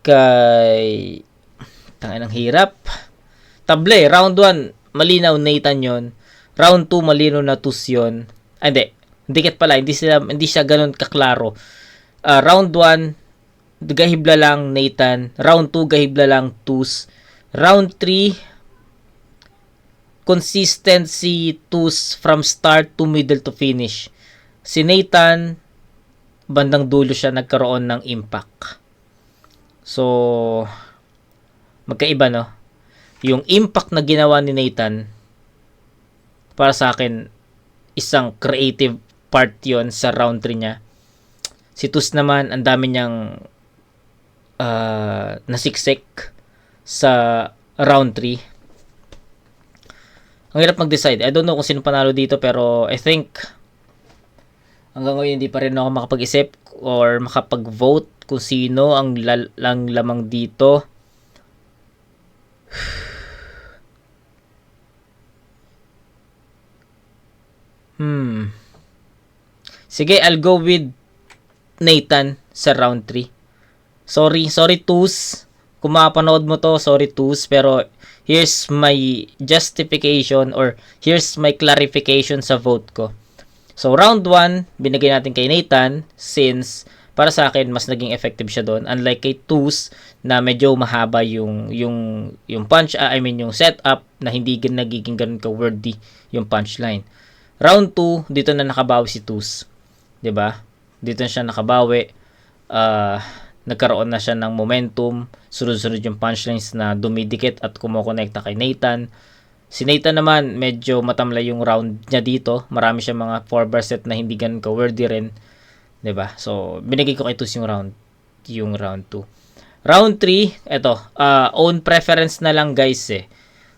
kay tangin, ang hirap. Table, round 1 malinaw Nathan yon. Round 2 malinaw na Tus yon. Hindi. Dikit pala, hindi siya ganoon kaklaro. Round 1 gahibla lang Nathan. Round 2 gahibla lang Tus. Round 3 consistency Tus from start to middle to finish. Si Nathan bandang dulo siya nagkaroon ng impact. So magkaiba, no? Yung impact na ginawa ni Nathan para sa akin isang creative part yon sa round 3 niya. Si Tus naman ang dami niyang nasiksik sa round 3. Ang hirap mag-decide. I don't know kung sino panalo dito, pero I think hanggang ngayon hindi pa rin ako makapag-isip or makapag-vote kung sino ang lamang dito. Sige, I'll go with Nathan sa round 3. Sorry Tus. Kung mapanood mo to, sorry Tus, pero here's my justification or here's my clarification sa vote ko. So round 1, binigay natin kay Nathan since para sa akin mas naging effective siya doon, unlike kay Tus na medyo mahaba yung punch, yung setup na hindi nagiging ganun ka worthy yung punchline. Round 2, dito na nakabawi si Tus. 'Di ba? Dito na siya nakabawi. Nagkaroon na siya ng momentum, sunod-sunod yung punchlines na dumidikit at kumokonekta kay Nathan. Si Nathan naman, medyo matamlay yung round niya dito. Marami siya mga 4-bar set na hindi ganun ka-worthy rin. 'Di ba? So, binigay ko kay Tus yung round 2. Round 3, eto, own preference na lang guys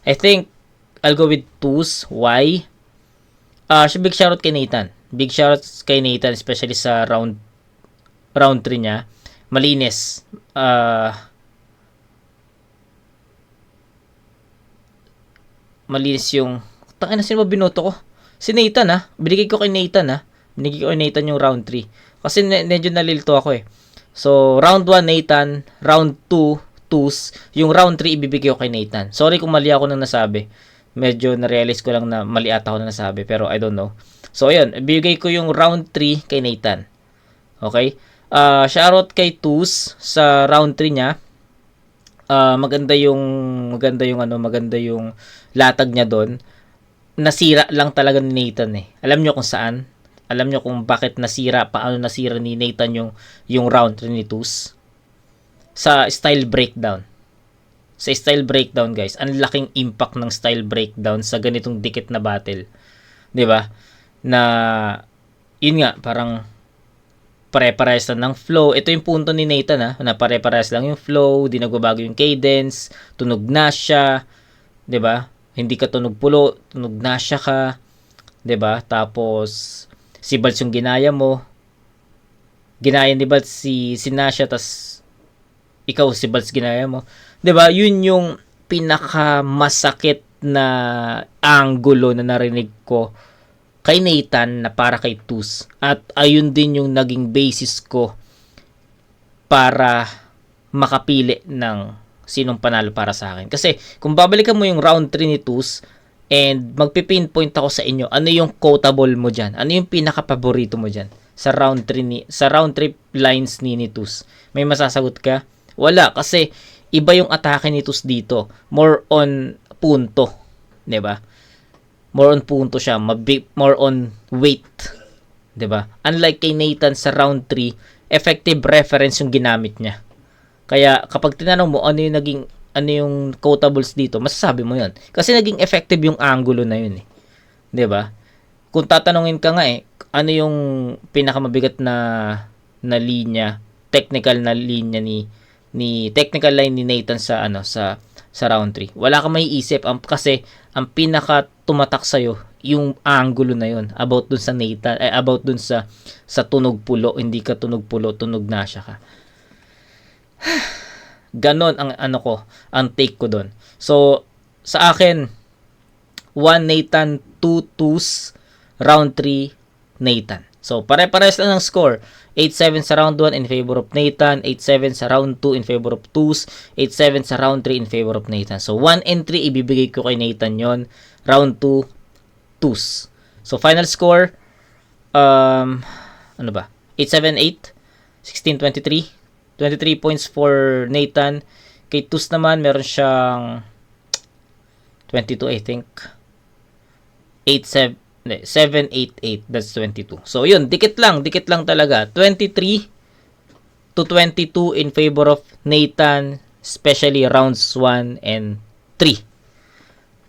I think, I'll go with Tus. Why? Big shoutout kay Nathan. Big shoutout kay Nathan, especially sa round 3 niya. Malinis. Malinis yung tangina, sino ba binoto ko? Si Nathan Binigay ko kay Nathan Binigay ko kay Nathan yung round 3. Kasi medyo nalilito ako So, round 1 Nathan, round 2 Tus, yung round 3 ibibigay ko kay Nathan. Sorry kung mali ako nang nasabi. Medyo na-realize ko lang na mali ata ako nang nasabi, pero I don't know. So, ayun, ibibigay ko yung round 3 kay Nathan. Okay? Shoutout kay Tus sa round 3 niya. Maganda yung latag niya doon. Nasira lang talaga ni Nathan Alam niyo kung saan? Alam niyo kung bakit nasira, paano nasira ni Nathan yung round 3 ni Tus? Sa style breakdown. Sa style breakdown, guys. Ang laking impact ng style breakdown sa ganitong dikit na battle. 'Di ba? Na yun nga, parang pare-parehas lang ng flow. Ito yung punto ni Nathan na pare-parehas lang yung flow, di nagbabago yung cadence, tunog na siya, 'di ba? Hindi ka tunog pulo, tunog na siya ka, 'di ba? Tapos si Balz yung ginaya mo. Ginaya ni Balz si Nasha, tas ikaw si Balz ginaya mo. 'Di ba? Yun yung pinakamasakit na angulo na narinig ko kay Nathan na para kay Tus. At ayun din yung naging basis ko para makapili ng sinong panalo para sa akin. Kasi kung babalikan mo yung round 3 ni Tus and magpipinpoint ako sa inyo, ano yung quotable mo dyan? Ano yung pinaka-paborito mo dyan? Sa round 3 lines ni Tus. May masasagot ka? Wala, kasi iba yung atake ni Tus dito. More on punto. 'Di ba? More on punto siya, more on weight. 'Di ba? Unlike kay Nathan sa round 3, effective reference yung ginamit niya. Kaya kapag tinanong mo ano yung quotables dito, masasabi mo 'yon. Kasi naging effective yung angulo na 'yun eh. 'Di ba? Kung tatanungin ka nga ano yung pinakamabigat na linya, technical na linya ni technical line ni Nathan sa round 3. Wala kang maiisip kasi ang pinaka tumatak sa yung angulo na yun about dun sa Nathan, about dun sa tunog pulo, hindi ka tunog pulo, tunog na siya ka. Ganon ang ang take ko doon. So sa akin 1 Nathan, 2 Tus, round 3 Nathan. So pare-parehas lang ng score. 8-7 sa round 1 in favor of Nathan, 8-7 sa round 2 in favor of Tus, 8-7 sa round 3 in favor of Nathan. So 1 and 3 ibibigay ko kay Nathan yon, round 2 Tus. So final score 8-7-8, 16-23, 23 points for Nathan. Kay Tus naman meron siyang 22 I think. 7-8-8, that's 22. So yun, dikit lang talaga. 23 to 22 in favor of Nathan, especially rounds 1 and 3.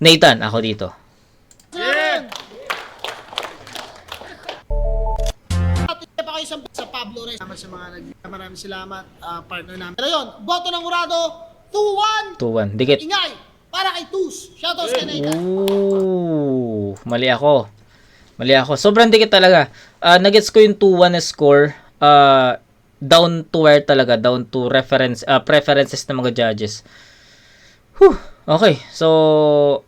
Nathan, ako dito. Pa kayo sa Pablo Reyes. Salamat sa mga maraming salamat, partner namin. Pero yun, boto ng Urado, 2-1. 2-1, dikit. Ingay, para kay Tus. Shoutouts kay Nathan. Ooh, mali ako. Sobrang dikit talaga. Nagets ko yung 2-1 na score. Down to where talaga, down to preferences ng mga judges. Whew, okay. So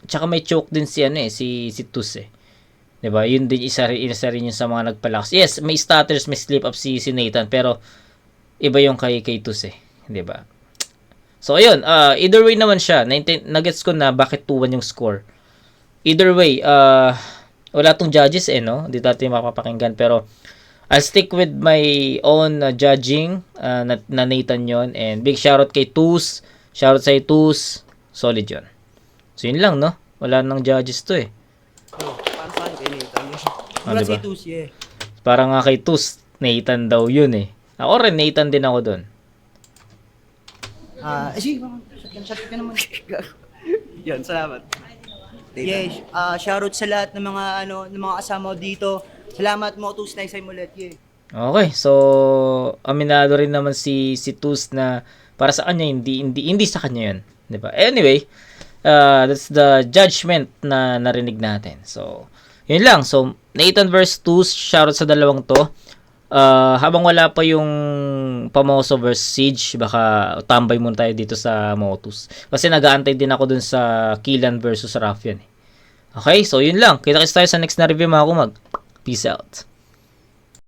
tsaka may choke din si Tus eh. 'Di ba? Yun din isa rin yung sa mga nagpalakas. Yes, may stutters, may slip up si Nathan, pero iba yung kay Tus eh, 'di ba? So ayun, either way naman siya. Nagets ko na bakit 2-1 yung score. Either way, wala tong judges no? Hindi natin mapapakinggan, pero I'll stick with my own judging na Nathan yon, and big shoutout kay Tus. Shoutout sa Tus. Solid yon. So yun lang, no? Wala nang judges to eh. Para sa akin kay Nathan. Wala Si Tus, yeah. Parang nga kay Tus, Nathan daw yun eh. Ako rin, Nathan din ako doon. Sige, shot ka naman. Yan, salamat. Yes, shoutout sa lahat ng mga kasama dito. Salamat mo, Tus, na isay mulit. Yeah. Okay, so aminado rin naman si Tus na para sa kanya hindi sa kanya 'yun, 'di ba? Anyway, that's the judgment na narinig natin. So, 'yun lang. So, Nathan versus Tus, shoutout sa dalawang 'to. Habang wala pa yung Pamoso versus Siege, baka tambay muna tayo dito sa Motus. Kasi nag-aantay din ako dun sa Killan versus Raffian. Okay, so yun lang. Kita-kits tayo sa next na review mga kumag. Peace out.